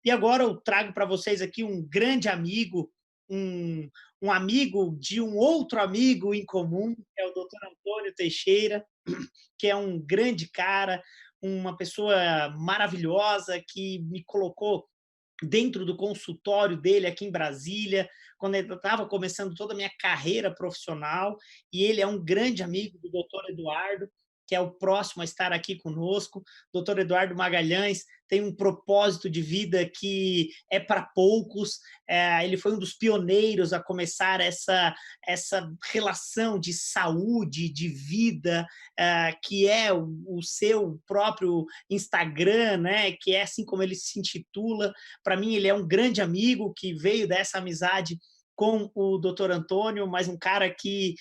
E agora eu trago para vocês aqui um grande amigo, um, um amigo de um outro amigo em comum, que é o Dr. Antônio Teixeira, que é um grande cara, uma pessoa maravilhosa que me colocou dentro do consultório dele aqui em Brasília, quando eu estava começando toda a minha carreira profissional, e ele é um grande amigo do doutor Eduardo, que é o próximo a estar aqui conosco. Doutor Eduardo Magalhães tem um propósito de vida que é para poucos. Ele foi um dos pioneiros a começar essa relação de saúde, de vida, que é o seu próprio Instagram, né? Que é assim como ele se intitula. Para mim, ele é um grande amigo que veio dessa amizade com o doutor Antônio, mas um cara que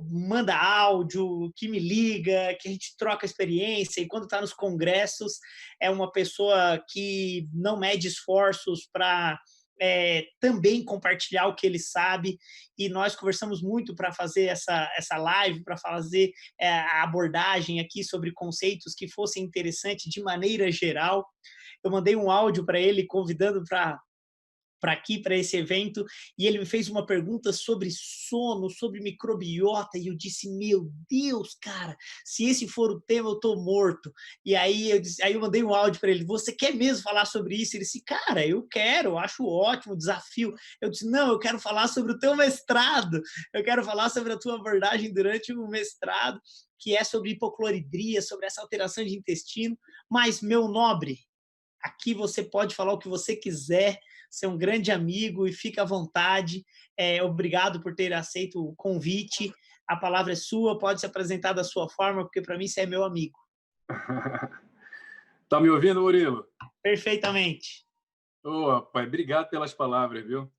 manda áudio, que me liga, que a gente troca experiência, e quando está nos congressos é uma pessoa que não mede esforços para também compartilhar o que ele sabe, e nós conversamos muito para fazer essa live, para fazer a abordagem aqui sobre conceitos que fossem interessantes de maneira geral. Eu mandei um áudio para ele convidando para aqui, para esse evento, e ele me fez uma pergunta sobre sono, sobre microbiota, e eu disse, meu Deus, cara, se esse for o tema, eu tô morto. E aí eu mandei um áudio para ele, você quer mesmo falar sobre isso? Ele disse, cara, eu quero, acho ótimo, desafio. Eu disse, não, eu quero falar sobre o teu mestrado, eu quero falar sobre a tua abordagem durante o mestrado, que é sobre hipocloridria, sobre essa alteração de intestino, mas, meu nobre, aqui você pode falar o que você quiser, ser um grande amigo e fica à vontade. Obrigado por ter aceito o convite. A palavra é sua, pode se apresentar da sua forma, porque para mim você é meu amigo. Tá me ouvindo, Murilo? Perfeitamente. Ô, rapaz, obrigado pelas palavras, viu?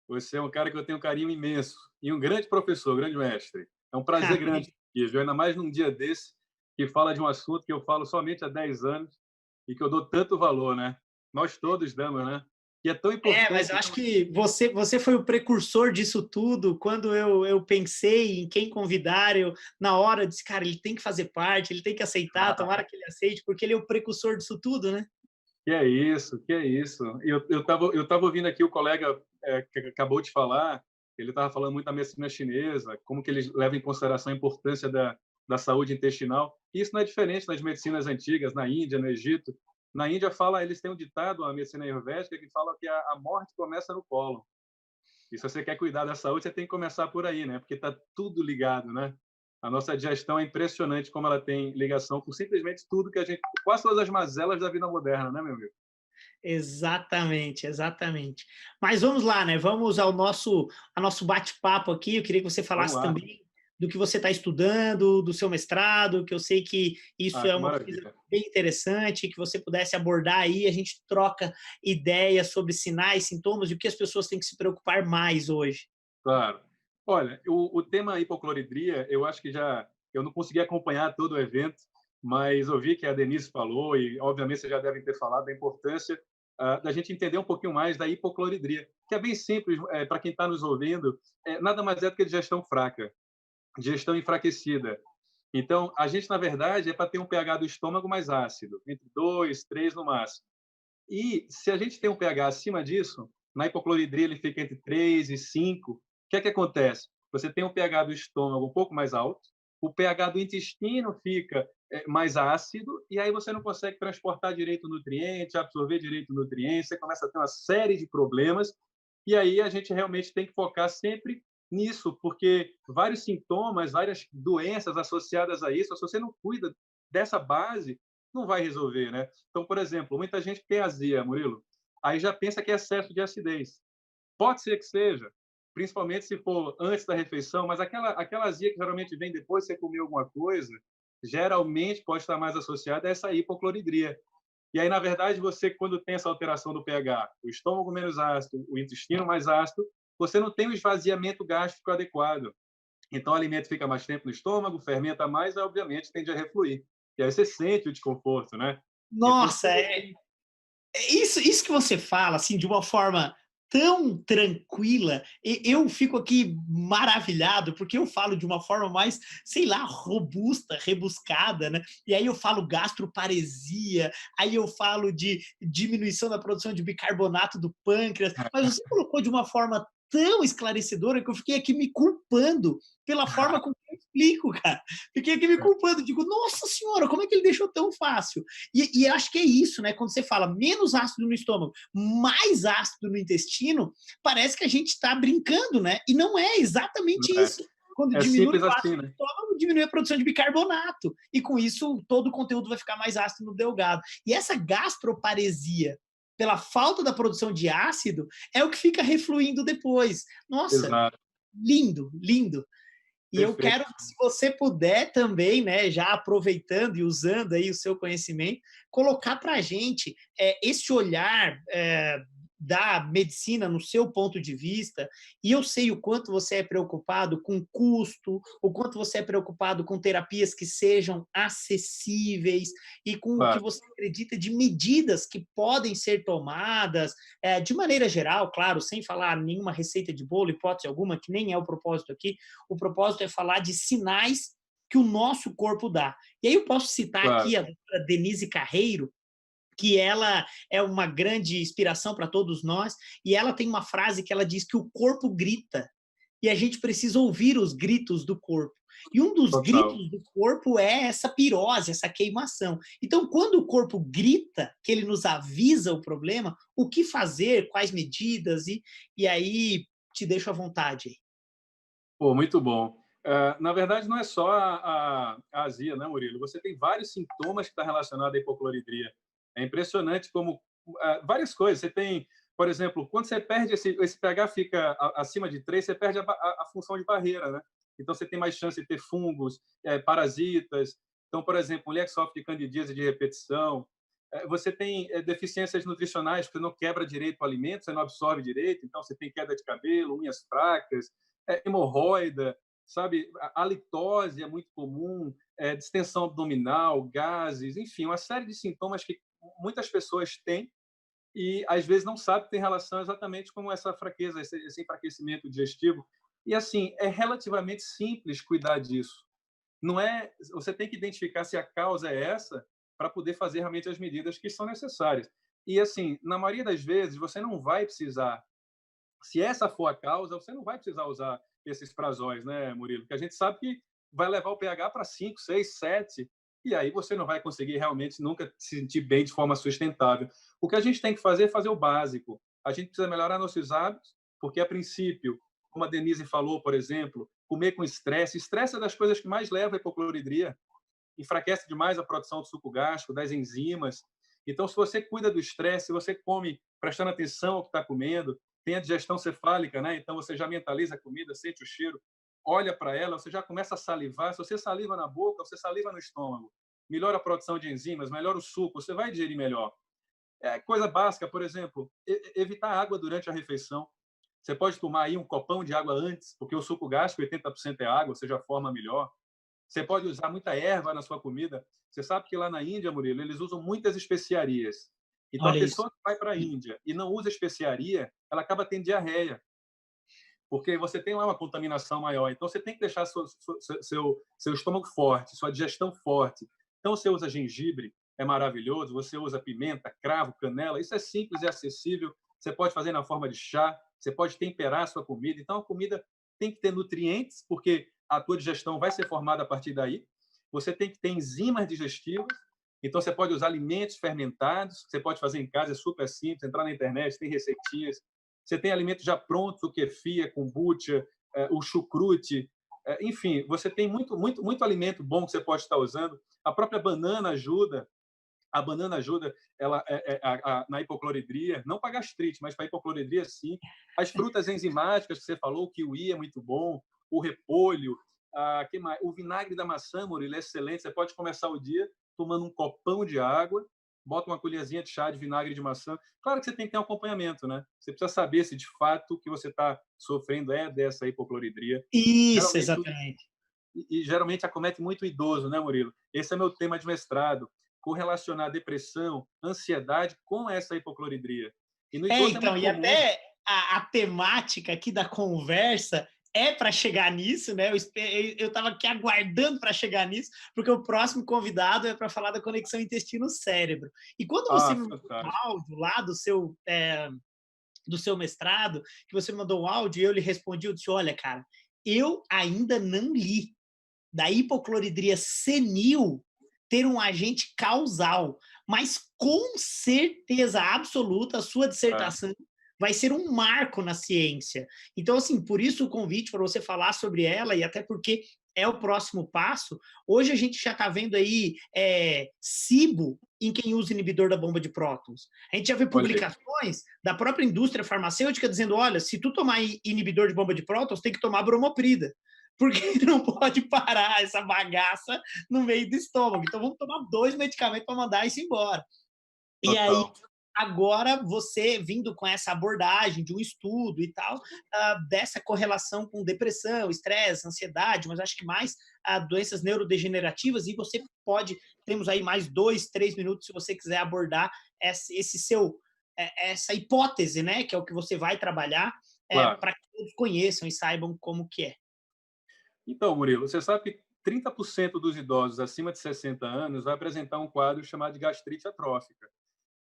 Você é um cara que eu tenho um carinho imenso e um grande professor, um grande mestre. É um prazer grande, viu? Ainda mais num dia desse, que fala de um assunto que eu falo somente há 10 anos e que eu dou tanto valor, né? Nós todos damos, né? E é tão Mas importante. eu acho que você foi o precursor disso tudo. Quando eu pensei em quem convidar, na hora disse, cara, ele tem que fazer parte, ele tem que aceitar, tomara que ele aceite, porque ele é o precursor disso tudo, né? Que é isso, que é isso. Eu tava ouvindo aqui o colega que acabou de falar, ele estava falando muito da medicina chinesa, como que eles levam em consideração a importância da saúde intestinal. E isso não é diferente nas medicinas antigas, na Índia, no Egito. Na Índia fala, eles têm um ditado, a medicina ayurvédica, que fala que a morte começa no cólon. E se você quer cuidar da saúde, você tem que começar por aí, né? Porque está tudo ligado, né? A nossa digestão é impressionante como ela tem ligação com simplesmente tudo que a gente... Quase todas as mazelas da vida moderna, né, meu amigo? Exatamente, exatamente. Mas vamos lá, né? Vamos ao nosso bate-papo aqui. Eu queria que você Vamos falasse lá. também do que você está estudando, do seu mestrado, que eu sei que isso Ah, é que uma coisa maravilha. bem interessante, que você pudesse abordar aí, a gente troca ideias sobre sinais, sintomas e o que as pessoas têm que se preocupar mais hoje. Claro. Olha, o tema hipocloridria, eu acho que já... Eu não consegui acompanhar todo o evento, mas ouvi que a Denise falou, e obviamente vocês já devem ter falado da importância da gente entender um pouquinho mais da hipocloridria, que é bem simples, para quem está nos ouvindo, nada mais é do que digestão fraca, digestão enfraquecida. Então, a gente, na verdade, é para ter um pH do estômago mais ácido, entre 2, 3 no máximo. E se a gente tem um pH acima disso, na hipocloridria ele fica entre 3 e 5, o que é que acontece? Você tem um pH do estômago um pouco mais alto, o pH do intestino fica mais ácido, e aí você não consegue transportar direito o nutriente, absorver direito o nutriente, você começa a ter uma série de problemas, e aí a gente realmente tem que focar sempre nisso, porque vários sintomas, várias doenças associadas a isso, se você não cuida dessa base, não vai resolver, né? Então, por exemplo, muita gente tem azia, Murilo, aí já pensa que é excesso de acidez. Pode ser que seja, principalmente se for antes da refeição, mas aquela azia que geralmente vem depois que você comeu alguma coisa, geralmente pode estar mais associada a essa hipocloridria. E aí, na verdade, você, quando tem essa alteração do pH, o estômago menos ácido, o intestino mais ácido, você não tem o esvaziamento gástrico adequado. Então, o alimento fica mais tempo no estômago, fermenta mais e, obviamente, tende a refluir. E aí você sente o desconforto, né? Então, Nossa, tudo tem... isso que você fala, assim, de uma forma tão tranquila. Eu fico aqui maravilhado, porque eu falo de uma forma mais, sei lá, robusta, rebuscada, né? E aí eu falo gastroparesia, aí eu falo de diminuição da produção de bicarbonato do pâncreas, mas você colocou de uma forma tão esclarecedora que eu fiquei aqui me culpando pela forma como eu explico, cara. Fiquei aqui me culpando, digo, nossa senhora, como é que ele deixou tão fácil? E acho que é isso, né? Quando você fala menos ácido no estômago, mais ácido no intestino, parece que a gente está brincando, né? E não é exatamente É, isso. Quando é diminui simples o ácido assim, no né? estômago, diminui a produção de bicarbonato. E com isso, todo o conteúdo vai ficar mais ácido no delgado. E essa gastroparesia, pela falta da produção de ácido, é o que fica refluindo depois. Nossa, Exato, lindo, lindo. E eu perfeito. quero, se você puder também, né, já aproveitando e usando aí o seu conhecimento, colocar para a gente esse olhar da medicina no seu ponto de vista. E eu sei o quanto você é preocupado com custo, o quanto você é preocupado com terapias que sejam acessíveis e com o que Claro, você acredita de medidas que podem ser tomadas, de maneira geral, claro, sem falar nenhuma receita de bolo, hipótese alguma, que nem é o propósito aqui. O propósito é falar de sinais que o nosso corpo dá. E aí eu posso citar claro. aqui a doutora Denise Carreiro, que ela é uma grande inspiração para todos nós, e ela tem uma frase que ela diz que o corpo grita, e a gente precisa ouvir os gritos do corpo. E um dos Total. gritos do corpo é essa pirose, essa queimação. Então, quando o corpo grita, que ele nos avisa o problema, o que fazer, quais medidas, e aí te deixo à vontade. Pô, muito bom. Na verdade, não é só a azia, né, Murilo? Você tem vários sintomas que estão relacionados à hipocloridria. É impressionante como várias coisas. Você tem, por exemplo, quando você perde esse pH fica acima de 3, você perde a função de barreira, né? Então, você tem mais chance de ter fungos, parasitas. Então, por exemplo, mulher que sofre de candidíase de repetição. Você tem deficiências nutricionais, porque não quebra direito o alimento, você não absorve direito, então você tem queda de cabelo, unhas fracas, hemorroida, sabe? A halitose é muito comum, distensão abdominal, gases, enfim, uma série de sintomas que muitas pessoas têm e às vezes não sabem que tem relação exatamente com essa fraqueza, esse enfraquecimento digestivo. E assim, é relativamente simples cuidar disso. Não é, você tem que identificar se a causa é essa para poder fazer realmente as medidas que são necessárias. E assim, na maioria das vezes você não vai precisar, se essa for a causa, você não vai precisar usar esses prazóis, né, Murilo? Porque a gente sabe que vai levar o pH para 5, 6, 7, e aí você não vai conseguir realmente nunca se sentir bem de forma sustentável. O que a gente tem que fazer é fazer o básico. A gente precisa melhorar nossos hábitos, porque, a princípio, como a Denise falou, por exemplo, comer com estresse. Estresse é das coisas que mais leva à hipocloridria. Enfraquece demais a produção do suco gástrico, das enzimas. Então, se você cuida do estresse, se você come prestando atenção ao que está comendo, tem a digestão cefálica, né? Então você já mentaliza a comida, sente o cheiro, olha para ela, você já começa a salivar. Se você saliva na boca, você saliva no estômago. Melhora a produção de enzimas, melhora o suco, você vai digerir melhor. Coisa básica, por exemplo, evitar água durante a refeição. Você pode tomar aí um copão de água antes, porque o suco gástrico 80% é água, você já forma melhor. Você pode usar muita erva na sua comida. Você sabe que lá na Índia, Murilo, eles usam muitas especiarias. Então, a Olha isso. pessoa que vai para a Índia e não usa especiaria, ela acaba tendo diarreia, porque você tem lá uma contaminação maior. Então, você tem que deixar seu estômago forte, sua digestão forte. Então, você usa gengibre, é maravilhoso. Você usa pimenta, cravo, canela. Isso é simples e acessível. Você pode fazer na forma de chá. Você pode temperar a sua comida. Então, a comida tem que ter nutrientes, porque a tua digestão vai ser formada a partir daí. Você tem que ter enzimas digestivas. Então, você pode usar alimentos fermentados. Você pode fazer em casa, é super simples. Entrar na internet, tem receitinhas. Você tem alimentos já prontos, o kefir, a kombucha, o chucrute. Enfim, você tem muito alimento bom que você pode estar usando. A própria banana ajuda. A banana ajuda ela, na hipocloridria, não para gastrite, mas para hipocloridria, sim. As frutas enzimáticas que você falou, o kiwi é muito bom, o repolho, o vinagre da maçã, Murilo, é excelente. Você pode começar o dia tomando um copão de água, bota uma colherzinha de chá de vinagre de maçã. Claro que você tem que ter um acompanhamento, né? Você precisa saber se de fato o que você está sofrendo é dessa hipocloridria. Isso, Geralmente, exatamente. geralmente acomete muito idoso, né, Murilo? Esse é meu tema de mestrado, correlacionar depressão, ansiedade com essa hipocloridria. E no idoso é Então, muito e comum. a temática aqui da conversa é para chegar nisso, né? Eu estava aqui aguardando para chegar nisso, porque o próximo convidado é para falar da conexão intestino-cérebro. E quando você Ah, me mandou um fantástico. áudio lá do seu mestrado, que você me mandou um áudio e eu lhe respondi, eu disse, olha, cara, eu ainda não li da hipocloridria senil ter um agente causal, mas com certeza absoluta a sua É, dissertação vai ser um marco na ciência. Então, assim, por isso o convite para você falar sobre ela e até porque é o próximo passo. Hoje a gente já está vendo aí SIBO em quem usa inibidor da bomba de prótons. A gente já vê olha aí. publicações da própria indústria farmacêutica dizendo, olha, se tu tomar inibidor de bomba de prótons, tem que tomar bromoprida, porque não pode parar essa bagaça no meio do estômago. Então vamos tomar 2 medicamentos para mandar isso embora. E aí, Total. agora você vindo com essa abordagem de um estudo e tal, dessa correlação com depressão, estresse, ansiedade, mas acho que mais doenças neurodegenerativas, e você pode, temos aí mais 2, 3 minutos se você quiser abordar essa hipótese, né, que é o que você vai trabalhar, Claro. para que todos conheçam e saibam como que é. Então, Murilo, você sabe que 30% dos idosos acima de 60 anos vai apresentar um quadro chamado de gastrite atrófica.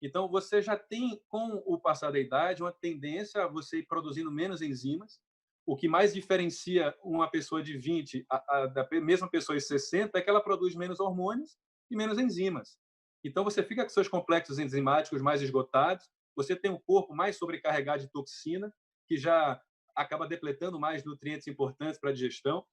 Então, você já tem, com o passar da idade, uma tendência a você ir produzindo menos enzimas. O que mais diferencia uma pessoa de 20 da mesma pessoa de 60 é que ela produz menos hormônios e menos enzimas. Então, você fica com seus complexos enzimáticos mais esgotados, você tem um corpo mais sobrecarregado de toxina, que já acaba depletando mais nutrientes importantes para a digestão.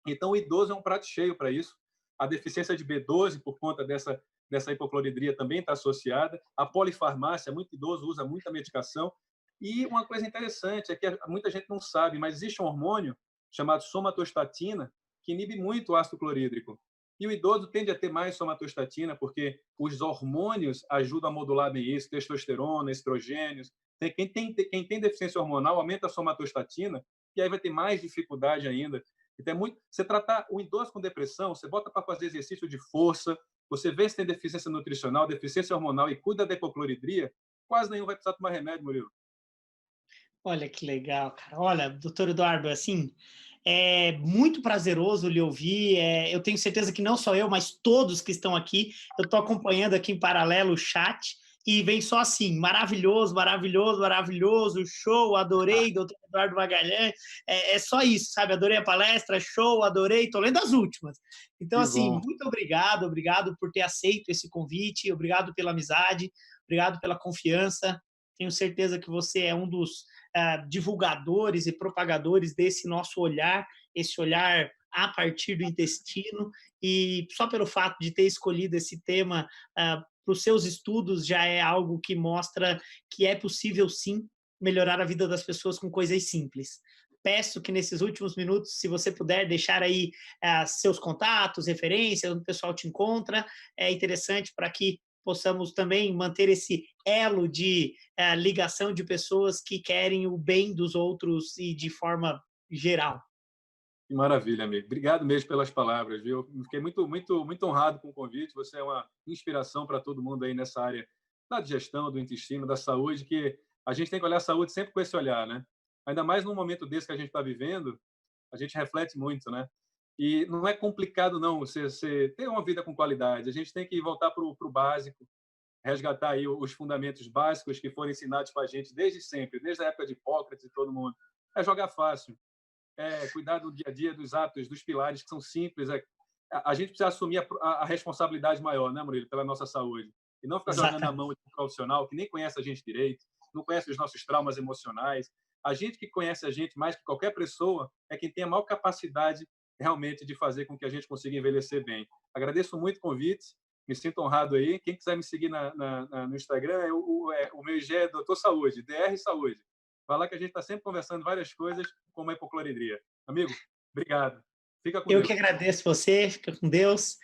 Então, o idoso é um prato cheio para isso. A deficiência de B12, por conta dessa hipocloridria, também está associada. A polifarmácia, muito idoso usa muita medicação. E uma coisa interessante é que muita gente não sabe, mas existe um hormônio chamado somatostatina que inibe muito o ácido clorídrico. E o idoso tende a ter mais somatostatina porque os hormônios ajudam a modular bem isso, testosterona, estrogênios. Quem tem deficiência hormonal aumenta a somatostatina e aí vai ter mais dificuldade ainda. Então, você tratar o idoso com depressão, você bota para fazer exercício de força, você vê se tem deficiência nutricional, deficiência hormonal e cuida da hipocloridria, quase nenhum vai precisar tomar remédio, Murilo. Olha que legal, cara. Olha, doutor Eduardo, assim, é muito prazeroso lhe ouvir. Eu tenho certeza que não só eu, mas todos que estão aqui, eu estou acompanhando aqui em paralelo o chat e vem só assim, maravilhoso, maravilhoso, maravilhoso, show, adorei, doutor Eduardo Magalhães. É só isso, sabe? Adorei a palestra, show, adorei, estou lendo as últimas. Então, Que assim, bom. muito obrigado, obrigado por ter aceito esse convite, obrigado pela amizade, obrigado pela confiança. Tenho certeza que você é um dos divulgadores e propagadores desse nosso olhar, esse olhar a partir do intestino, e só pelo fato de ter escolhido esse tema para os seus estudos já é algo que mostra que é possível, sim, melhorar a vida das pessoas com coisas simples. Peço que nesses últimos minutos, se você puder deixar aí seus contatos, referências, onde o pessoal te encontra, é interessante para que possamos também manter esse elo de ligação de pessoas que querem o bem dos outros e de forma geral. Que maravilha, amigo. Obrigado mesmo pelas palavras, viu? Fiquei muito, muito, muito honrado com o convite. Você é uma inspiração para todo mundo aí nessa área da digestão, do intestino, da saúde, que a gente tem que olhar a saúde sempre com esse olhar, né? Ainda mais num momento desse que a gente está vivendo, a gente reflete muito, né? E não é complicado, não, você ter uma vida com qualidade. A gente tem que voltar para o básico, resgatar aí os fundamentos básicos que foram ensinados para a gente desde sempre, desde a época de Hipócrates e todo mundo. É jogar fácil, cuidar do dia a dia, dos hábitos, dos pilares que são simples. A gente precisa assumir a responsabilidade maior, né, Murilo, pela nossa saúde. E não ficar jogando na mão Exatamente. de um profissional que nem conhece a gente direito, não conhece os nossos traumas emocionais. A gente que conhece a gente mais que qualquer pessoa é quem tem a maior capacidade realmente de fazer com que a gente consiga envelhecer bem. Agradeço muito o convite, me sinto honrado aí. Quem quiser me seguir no Instagram, o meu IG é Doutor Saúde, DR Saúde. Vai lá que a gente está sempre conversando várias coisas, como a hipocloridria. Amigo, obrigado. Fica com Eu que Deus. agradeço você, fica com Deus.